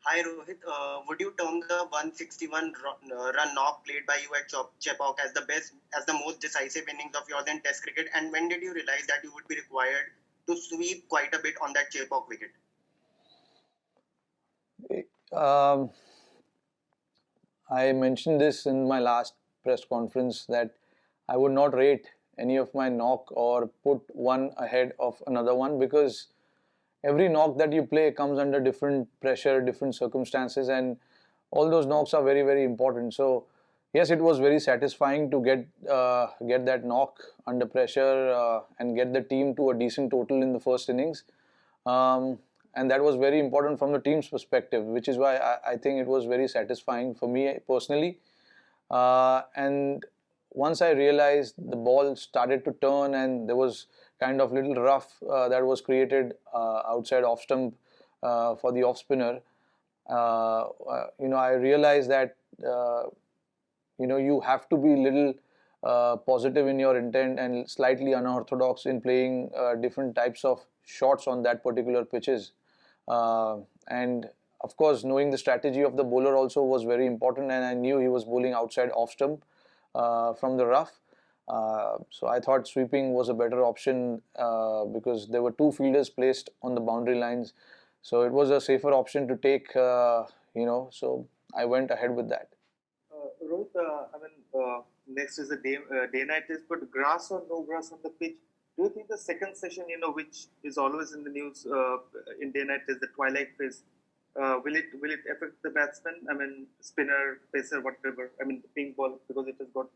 Hi Rohit, would you term the 161 run knock played by you at Chepauk as the best, as the most decisive innings of yours in Test cricket? And when did you realize that you would be required to sweep quite a bit on that Chepauk wicket? Um, I mentioned this in my last press conference that I would not rate any of my knock or put one ahead of another one, because every knock that you play comes under different pressure, different circumstances, and all those knocks are very, very important. So yes, it was very satisfying to get that knock under pressure and get the team to a decent total in the first innings. Um, and that was very important from the team's perspective, which is why I think it was very satisfying for me personally. And once I realized the ball started to turn and there was kind of little rough that was created outside off stump for the off spinner, I realized that you have to be little positive in your intent and slightly unorthodox in playing different types of shots on that particular pitches. And of course, knowing the strategy of the bowler also was very important, and I knew he was bowling outside off stump from the rough. So I thought sweeping was a better option because there were two fielders placed on the boundary lines. So it was a safer option to take, so I went ahead with that. Rohit, next is the day-night test, but grass or no grass on the pitch. Do you think the second session, which is always in the news in day-night test, the twilight phase, will it affect the batsman? I mean, spinner, pacer, whatever. I mean, the pink ball, because it has got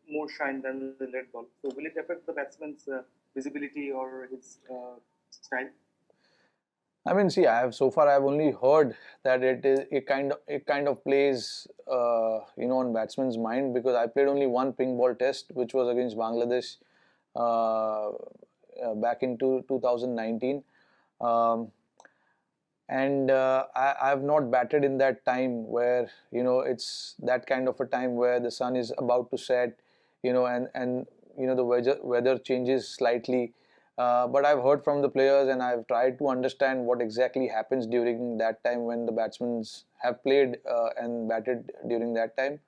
more shine than the red ball. So will it affect the batsman's visibility or his style? I mean, see, I've only heard that it kind of plays on batsman's mind, because I played only one pink ball test, which was against Bangladesh back in 2019. Um, and I have not batted in that time where it's that kind of a time where the sun is about to set, and the weather changes slightly. But I've heard from the players, and I've tried to understand what exactly happens during that time when the batsmen have played and batted during that time.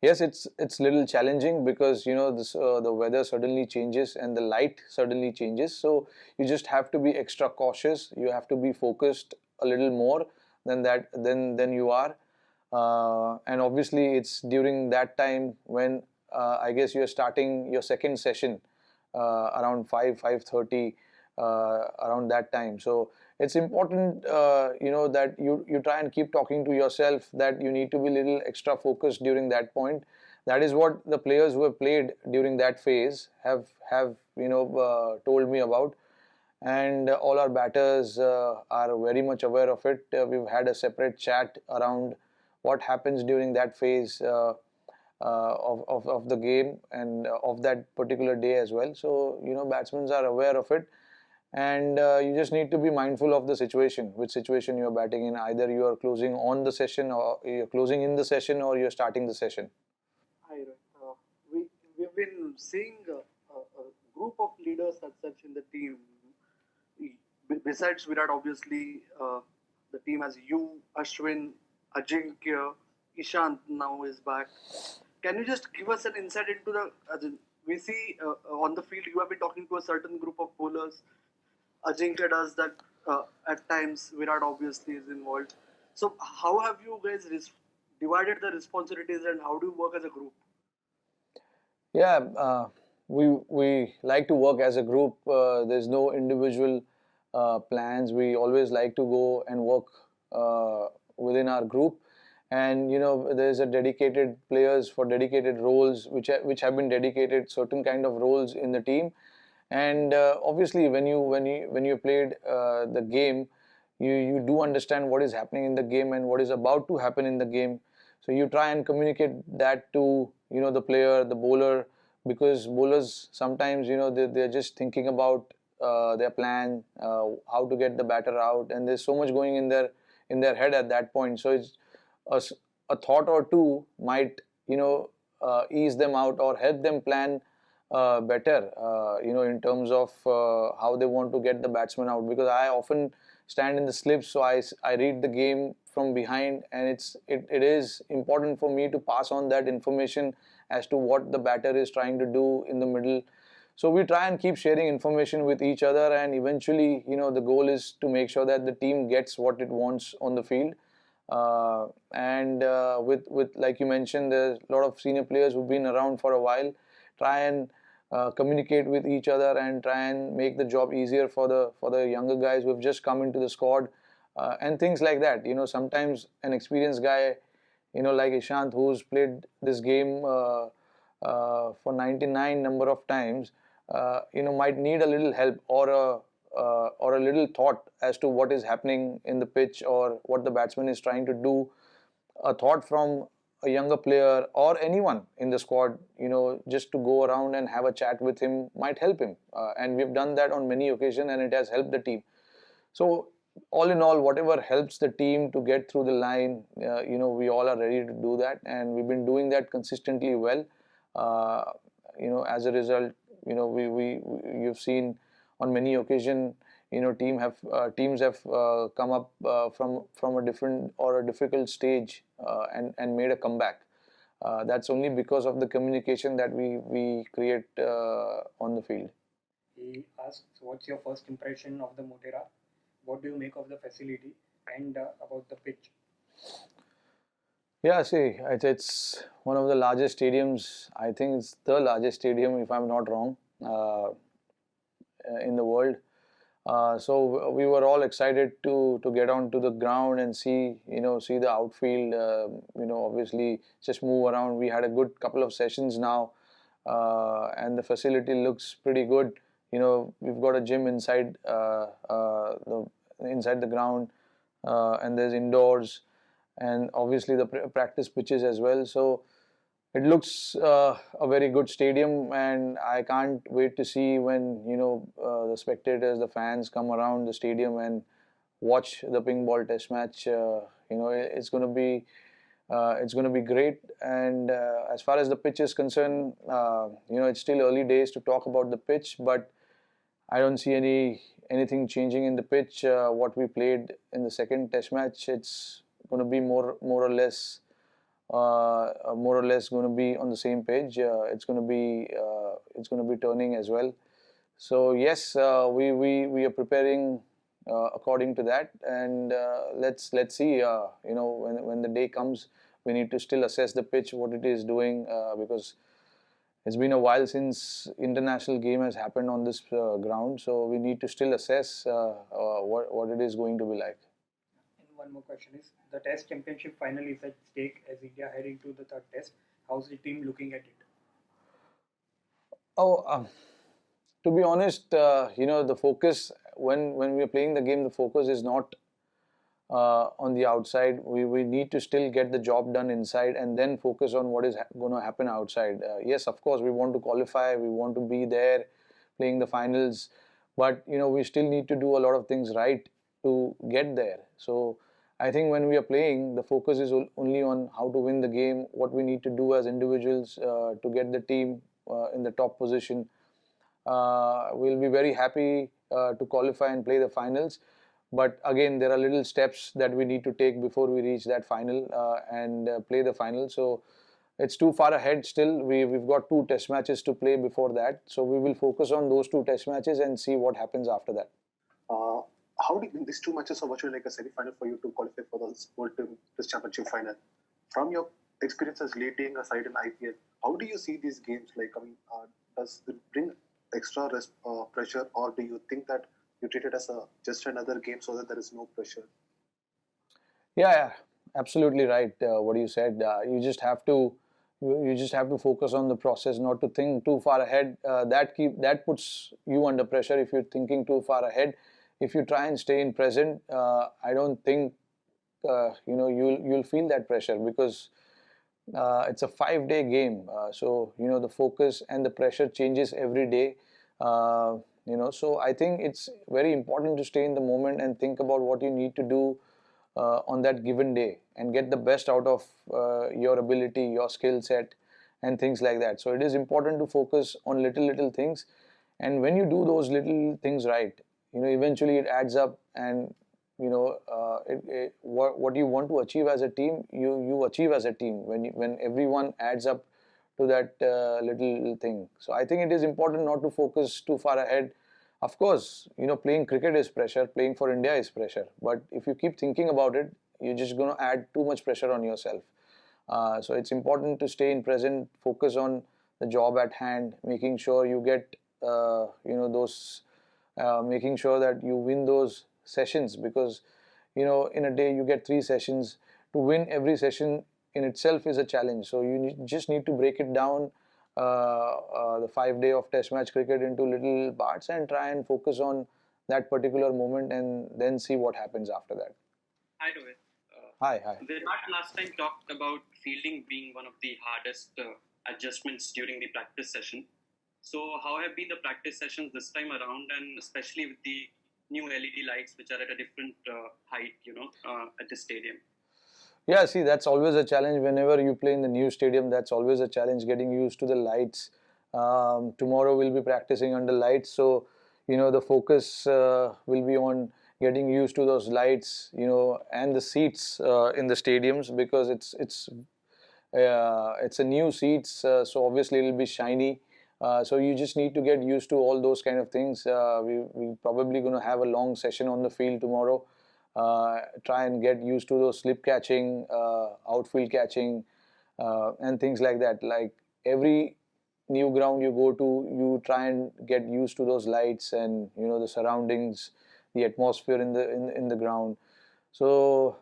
Yes, it's little challenging, because the weather suddenly changes and the light suddenly changes. So you just have to be extra cautious. You have to be focused a little more than you are. And obviously, it's during that time when I guess you're starting your second session around 5:30 around that time. So it's important that you try and keep talking to yourself that you need to be a little extra focused during that point. That is what the players who have played during that phase have told me about. And all our batters are very much aware of it. We've had a separate chat around what happens during that phase of the game and of that particular day as well. So batsmen are aware of it, and you just need to be mindful of the situation, which situation you're batting in. Either you are closing on the session, or you're closing in the session, or you're starting the session. Hi, Rohit. We've been seeing a group of leaders as such in the team. Besides Virat, obviously, the team has you, Ashwin, Ajinkya, Ishant now is back. Can you just give us an insight into the? As in, we see on the field you have been talking to a certain group of bowlers. Ajinkya does that at times. Virat obviously is involved. So how have you guys divided the responsibilities, and how do you work as a group? Yeah, we like to work as a group. There's no individual plans. We always like to go and work within our group, and there's a dedicated players for dedicated roles, which have been dedicated certain kind of roles in the team. And obviously, when you played the game, you do understand what is happening in the game and what is about to happen in the game. So you try and communicate that to the player, the bowler, because bowlers sometimes they're just thinking about their plan, how to get the batter out, and there's so much going in their head at that point. So it's a, a thought or two might ease them out or help them plan better, in terms of how they want to get the batsman out. Because I often stand in the slips, so I read the game from behind, and it is important for me to pass on that information as to what the batter is trying to do in the middle. So we try and keep sharing information with each other, and eventually, the goal is to make sure that the team gets what it wants on the field. And with like you mentioned, there's a lot of senior players who've been around for a while. Try and communicate with each other and try and make the job easier for the younger guys who have just come into the squad, and things like that. Sometimes an experienced guy, like Ishant, who's played this game for 99 number of times, might need a little help or a little thought as to what is happening in the pitch or what the batsman is trying to do. A thought from a younger player or anyone in the squad, just to go around and have a chat with him might help him. And we've done that on many occasions, and it has helped the team. So all in all, whatever helps the team to get through the line, we all are ready to do that, and we've been doing that consistently well. As a result, you've seen on many occasions, teams have come up from a different or a difficult stage, and made a comeback. That's only because of the communication that we create on the field. He asks, what's your first impression of the Motera? What do you make of the facility and about the pitch? Yeah, see, it's one of the largest stadiums. I think it's the largest stadium, if I'm not wrong, in the world. So we were all excited to get onto the ground and see the outfield. Obviously just move around. We had a good couple of sessions now, and the facility looks pretty good. We've got a gym inside the ground, and there's indoors, and obviously the practice pitches as well. So it looks a very good stadium, and I can't wait to see when the spectators, the fans come around the stadium and watch the ping ball test match. It's going to be great. And as far as the pitch is concerned, it's still early days to talk about the pitch, but I don't see anything changing in the pitch. What we played in the second test match, it's going to be more or less going to be on the same page. It's going to be turning as well. So yes, we are preparing according to that, and let's see. When the day comes, we need to still assess the pitch, what it is doing, because it's been a while since international game has happened on this ground. So we need to still assess what it is going to be like. And one more question is, the Test Championship final is at stake as India head into the third Test. How's the team looking at it? To be honest, the focus when we are playing the game, the focus is not on the outside. We need to still get the job done inside and then focus on what is going to happen outside. Yes, of course, we want to qualify, we want to be there playing the finals, but we still need to do a lot of things right to get there. So I think when we are playing, the focus is only on how to win the game, what we need to do as individuals to get the team in the top position. We'll be very happy to qualify and play the finals. But again, there are little steps that we need to take before we reach that final and play the final. So it's too far ahead still. We've got 2 test matches to play before that. So we will focus on those 2 test matches and see what happens after that. How do these 2 matches are virtually like a semi-final for you to qualify for the World Test Championship final? From your experiences leading a side in IPL, how do you see these games? Like, does it bring extra pressure, or do you think that you treat it as just another game so that there is no pressure? Yeah, absolutely right. What you said. You just have to focus on the process, not to think too far ahead. That puts you under pressure if you're thinking too far ahead. If you try and stay in present, I don't think you'll feel that pressure, because it's a 5-day game. So the focus and the pressure changes every day. So I think it's very important to stay in the moment and think about what you need to do on that given day and get the best out of your ability, your skill set, and things like that. So it is important to focus on little things, and when you do those little things right, eventually it adds up, and what you want to achieve as a team, you achieve as a team when everyone adds up to that little thing. So I think it is important not to focus too far ahead. Of course, playing cricket is pressure, playing for India is pressure. But if you keep thinking about it, you're just going to add too much pressure on yourself. So it's important to stay in present, focus on the job at hand, making sure you get, making sure that you win those sessions, because in a day you get 3 sessions. To win every session in itself is a challenge. So you just need to break it down, the 5 day of test match cricket, into little parts and try and focus on that particular moment and then see what happens after that. Hi, Rohit. Hi. Virat last time talked about fielding being one of the hardest adjustments during the practice session. So how have been the practice sessions this time around, and especially with the new LED lights which are at a different height, at the stadium? Yeah, see, that's always a challenge whenever you play in the new stadium. That's always a challenge, getting used to the lights. Tomorrow we'll be practicing under lights, so the focus will be on getting used to those lights, and the seats in the stadiums, because it's a new seats, so obviously it'll be shiny. So you just need to get used to all those kind of things. We probably going to have a long session on the field tomorrow. Try and get used to those slip catching, outfield catching, and things like that. Like every new ground you go to, you try and get used to those lights and the surroundings, the atmosphere in the ground. So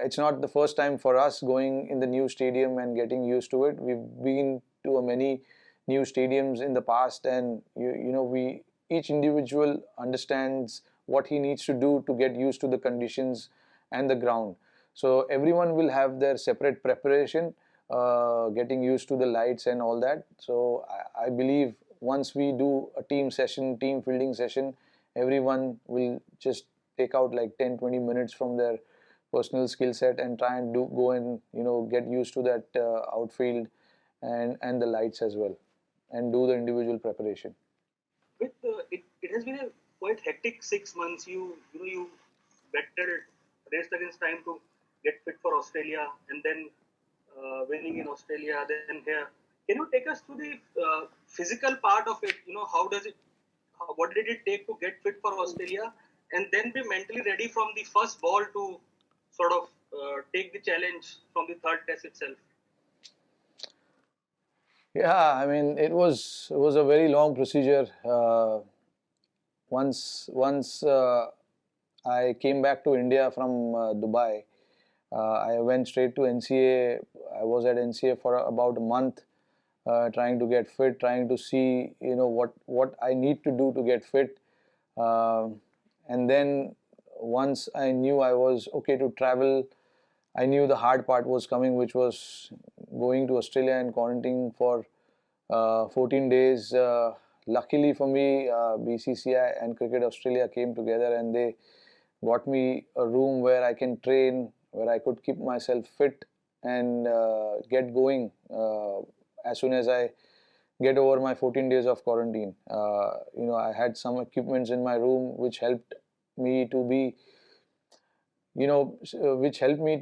it's not the first time for us going in the new stadium and getting used to it. We've been to many new stadiums in the past, and we each individual understands what he needs to do to get used to the conditions and the ground. So everyone will have their separate preparation, getting used to the lights and all that. So I believe once we do a team fielding session, everyone will just take out like 10-20 minutes from their personal skill set and try and go and get used to that outfield and the lights as well, and do the individual preparation. With it has been a quite hectic 6 months. You battled, raced against time to get fit for Australia, and then winning in Australia, then here. Can you take us through the physical part of it? What did it take to get fit for Australia, and then be mentally ready from the first ball to sort of take the challenge from the third test itself? Yeah, I mean, it was a very long procedure. Once I came back to India from Dubai, I went straight to NCA. I was at NCA for about a month, trying to get fit, trying to see what I need to do to get fit, and then once I knew I was okay to travel, I knew the hard part was coming, which was going to Australia and quarantining for 14 days. Luckily for me, BCCI and Cricket Australia came together and they got me a room where I can train, where I could keep myself fit and get going as soon as I get over my 14 days of quarantine. I had some equipments in my room which helped me to be, which helped me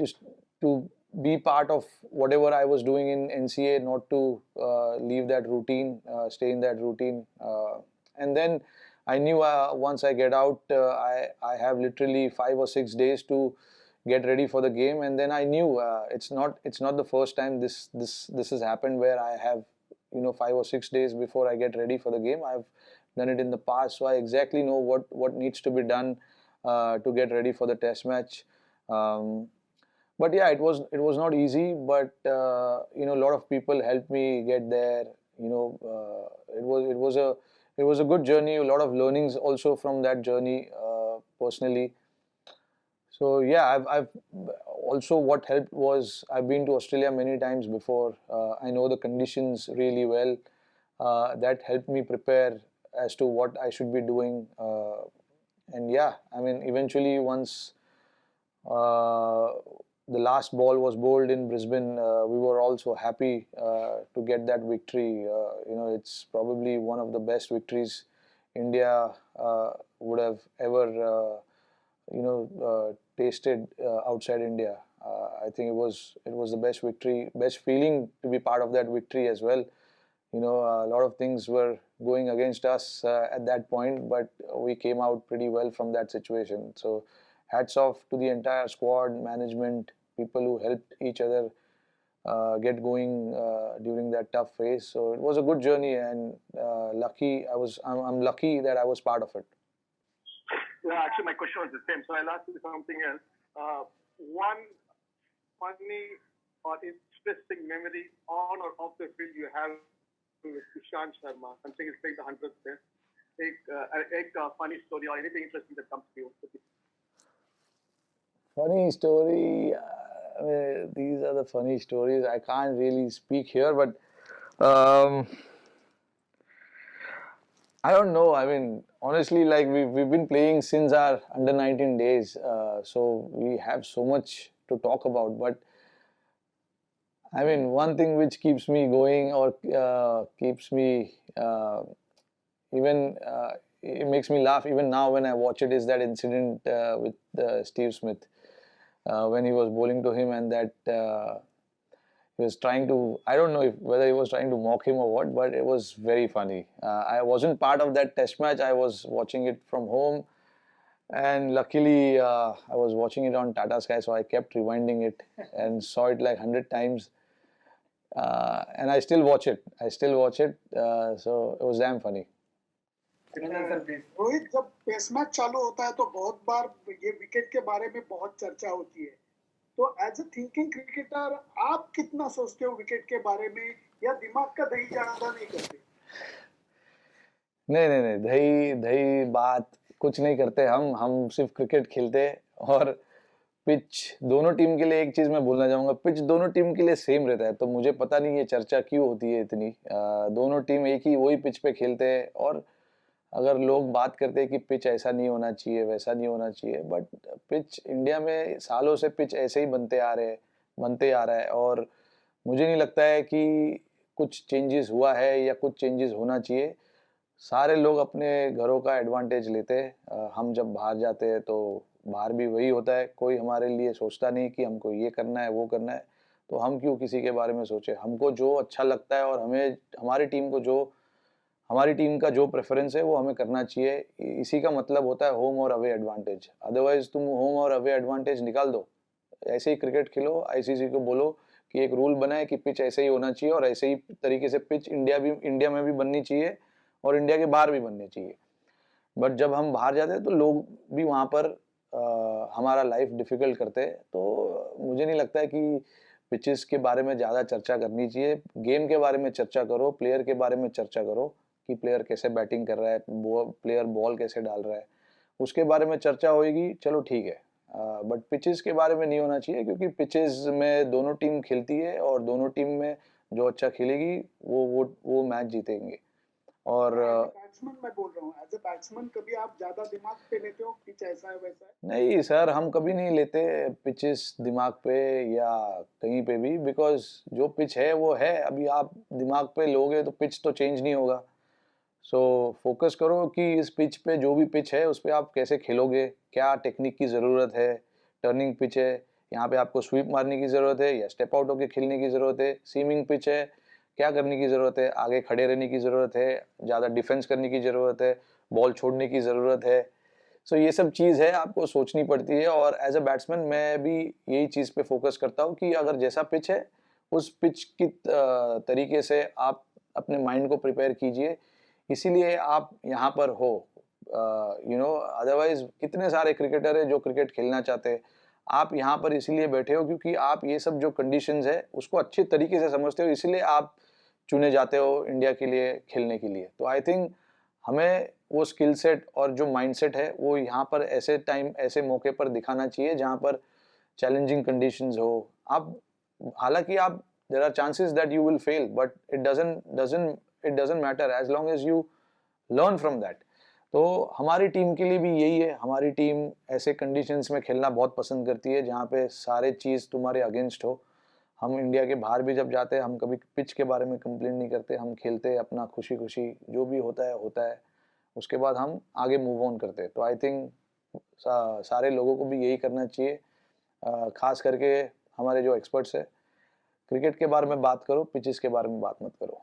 to be part of whatever I was doing in NCA, not to leave that routine, stay in that routine. And then I knew once I get out, I have literally 5 or 6 days to get ready for the game. And then I knew it's not the first time this has happened where I have 5 or 6 days before I get ready for the game. I've done it in the past, so I exactly know what needs to be done to get ready for the test match. But yeah, it was not easy, but a lot of people helped me get there. It was a good journey, a lot of learnings also from that journey, personally. So yeah, I've also, what helped was I've been to Australia many times before. I know the conditions really well. That helped me prepare as to what I should be doing. And yeah, I mean, eventually once the last ball was bowled in Brisbane, we were also happy to get that victory. It's probably one of the best victories India would have ever tasted outside India. I think it was the best victory, best feeling to be part of that victory as well. A lot of things were going against us at that point, but we came out pretty well from that situation. So hats off to the entire squad, management, people who helped each other get going during that tough phase. So it was a good journey, and I'm lucky that I was part of it. Yeah, actually, my question was the same. So I'll ask you something else. One funny or interesting memory on or off the field you have with Ishant Sharma, something is playing the 100th test. A funny story or anything interesting that comes to you. Funny story. I mean, these are the funny stories. I can't really speak here, but I don't know. I mean, honestly, like we've been playing since our under 19 days, so we have so much to talk about. But I mean, one thing which keeps me going or keeps me even it makes me laugh even now when I watch it is that incident with Steve Smith when he was bowling to him, and that he was trying to, I don't know whether he was trying to mock him or what, but it was very funny. I wasn't part of that test match. I was watching it from home, and luckily I was watching it on Tata Sky, so I kept rewinding it and saw it like 100 times. And I still watch it. So it was damn funny. Rohit, जब test match चालू होता है तो बहुत बार ये wicket के बारे में बहुत चर्चा होती है, तो एज ए थिंकिंग क्रिकेटर आप कितना सोचते हो विकेट के बारे में, या दिमाग का दही ज्यादा नहीं करते? नहीं, दही बात कुछ नहीं करते हम सिर्फ क्रिकेट खेलते। और पिच दोनों टीम के लिए, एक चीज मैं बोलना चाहूंगा, पिच दोनों टीम के लिए सेम रहता है, तो मुझे पता नहीं ये चर्चा क्यों होती है इतनी। दोनों टीम एक ही वही पिच पे खेलते हैं, और अगर लोग बात करते हैं कि पिच ऐसा नहीं होना चाहिए, वैसा नहीं होना चाहिए, बट पिच इंडिया में सालों से पिच ऐसे ही बनते आ रहा है, और मुझे नहीं लगता है कि कुछ चेंजेस हुआ है या कुछ चेंजेस होना चाहिए। सारे लोग अपने घरों का एडवांटेज लेते हैं। हम जब बाहर जाते हैं तो बाहर भी वही होता है, कोई हमारे लिए सोचता नहीं कि हमको ये करना है वो करना है, तो हम क्यों किसी के बारे में सोचे। हमको जो अच्छा लगता है और हमारी टीम का जो प्रेफरेंस है वो हमें करना चाहिए। इसी का मतलब होता है होम और अवे एडवांटेज। अदरवाइज तुम होम और अवे एडवांटेज निकाल दो, ऐसे ही क्रिकेट खेलो। आईसीसी को बोलो कि एक रूल बनाए कि पिच ऐसे ही होना चाहिए, और ऐसे ही तरीके से पिच इंडिया में भी बननी चाहिए और इंडिया के बाहर भी बननी चाहिए। बट जब हम बाहर जाते हैं तो लोग भी वहाँ पर हमारा लाइफ डिफिकल्ट करते हैं, तो मुझे नहीं लगता है कि पिचेस के बारे में ज़्यादा चर्चा करनी चाहिए। गेम के बारे में चर्चा करो, प्लेयर के बारे में चर्चा करो कि प्लेयर कैसे बैटिंग कर रहा है, प्लेयर बॉल कैसे डाल रहा है, उसके बारे में चर्चा होगी, चलो ठीक है। बट पिचेस के बारे में नहीं होना चाहिए, क्योंकि पिचेस में दोनों टीम खेलती है और दोनों टीम में जो अच्छा खेलेगी वो मैच जीतेंगे। और बैट्समैन मैं बोल रहा हूँ, एज ए बैट्समैन कभी आप ज्यादा दिमाग पे लेते हो पिच ऐसा है वैसा है? नहीं सर, हम कभी नहीं लेते पिचेस दिमाग पे या कहीं पे भी, बिकॉज जो पिच है वो है। अभी आप दिमाग पे लोगे तो पिच तो चेंज नहीं होगा। सो फोकस करो कि इस पिच पे, जो भी पिच है उस पर आप कैसे खेलोगे, क्या टेक्निक की ज़रूरत है। टर्निंग पिच है, यहाँ पे आपको स्वीप मारने की ज़रूरत है या स्टेप आउट होकर खेलने की ज़रूरत है। सीमिंग पिच है, क्या करने की ज़रूरत है, आगे खड़े रहने की ज़रूरत है, ज़्यादा डिफेंस करने की ज़रूरत है, बॉल छोड़ने की ज़रूरत है। सो ये सब चीज़ है, आपको सोचनी पड़ती है। और एज अ बैट्समैन मैं भी यही चीज़ पे फोकस करता हूँ कि अगर जैसा पिच है उस पिच की तरीके से आप अपने माइंड को प्रिपेयर कीजिए, इसीलिए आप यहाँ पर हो। अदरवाइज कितने सारे क्रिकेटर है जो क्रिकेट खेलना चाहते हैं, आप यहाँ पर इसीलिए बैठे हो क्योंकि आप ये सब जो कंडीशंस है उसको अच्छे तरीके से समझते हो, इसलिए आप चुने जाते हो इंडिया के लिए खेलने के लिए। तो आई थिंक हमें वो स्किल सेट और जो माइंडसेट है वो यहाँ पर ऐसे मौके पर दिखाना चाहिए जहाँ पर चैलेंजिंग कंडीशंस हो। आप हालांकि आप there are chances that you will fail, but it doesn't matter as long as you learn from that. तो हमारी टीम के लिए भी यही है, हमारी टीम ऐसे कंडीशंस में खेलना बहुत पसंद करती है जहाँ पे सारे चीज़ तुम्हारे अगेंस्ट हो। हम इंडिया के बाहर भी जब जाते हैं हम कभी पिच के बारे में कंप्लेन नहीं करते, हम खेलते हैं अपना खुशी खुशी, जो भी होता है, उसके बाद हम आगे मूव ऑन करते हैं। तो आई थिंक सारे लोगों को भी यही करना चाहिए, खास करके हमारे जो एक्सपर्ट्स है, क्रिकेट के बारे में बात करो, पिचेस के बारे में बात मत करो।